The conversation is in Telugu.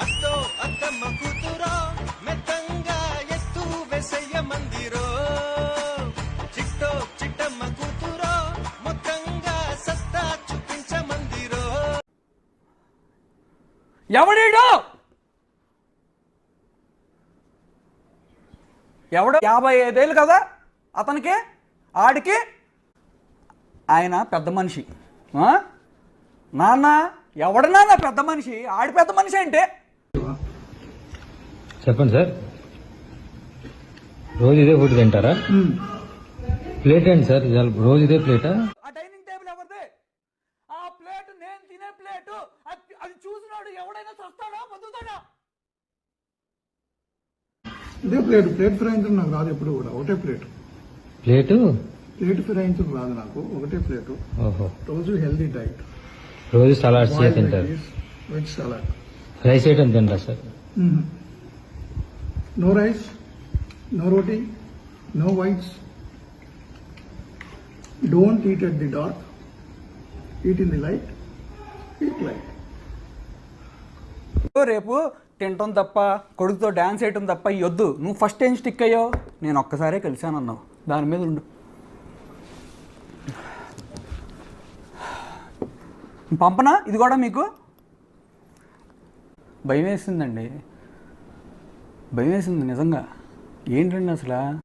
అత్తో అత్తమ్మ కూతురో మెత్తంగా ఎత్తు వెసయ్య మందిరో చిట్టో చిట్టమ్మ కూతురో మొత్తంగా సత్తా చూపించ మందిరో. ఎవడీడు ఎవడు 55 ఏళ్ళు కదా అతనికి ఆడికి ఆయన పెద్ద మనిషి. నాన్న ఎవడన్నా నా పెద్ద మనిషి ఆడి పెద్ద మనిషి అంటే చెప్పండి సార్. రోజు ఇదే ఫుడ్ తింటారా? ప్లేట్ ఏంటి సార్ రోజు ఇదే ప్లేటా? ఆ డైనింగ్ టేబుల్ ఎవరిది? ఆ ప్లేట్ నేను తినే ప్లేటు. అది చూసినాడు ఎవడైనా చస్తాడా బతుకుతాడా? ఇదే ప్లేట్. ప్లేట్ ఫిరాయించడం నాకు రాదు ఎప్పుడు కూడా. ఒకటే ప్లేట్. ప్లేట్ ఫిరాయించడం రాదు నాకు. ఒకటే ప్లేటు. ఓహో. రోజు హెల్దీ డైట్. రోజు సలాడ్స్ తింటారు? Veg salad. రైస్ ఐటమ్ తింటారా sir? No rice, no roti, no whites. Don't eat at the dark, eat in the light, eat light. రేపు తినటం తప్ప కొడుకుతో డ్యాన్స్ వేయటం తప్ప ఈ వద్దు. నువ్వు ఫస్ట్ ఏం స్టిక్ అయ్యావు? నేను ఒక్కసారే కలిశానన్నావు. దాని మీద ఉండు. పంపనా? ఇది కూడా మీకు భయం వేసిందండి. భయం వేసింది నిజంగా. ఏంటండి అసలు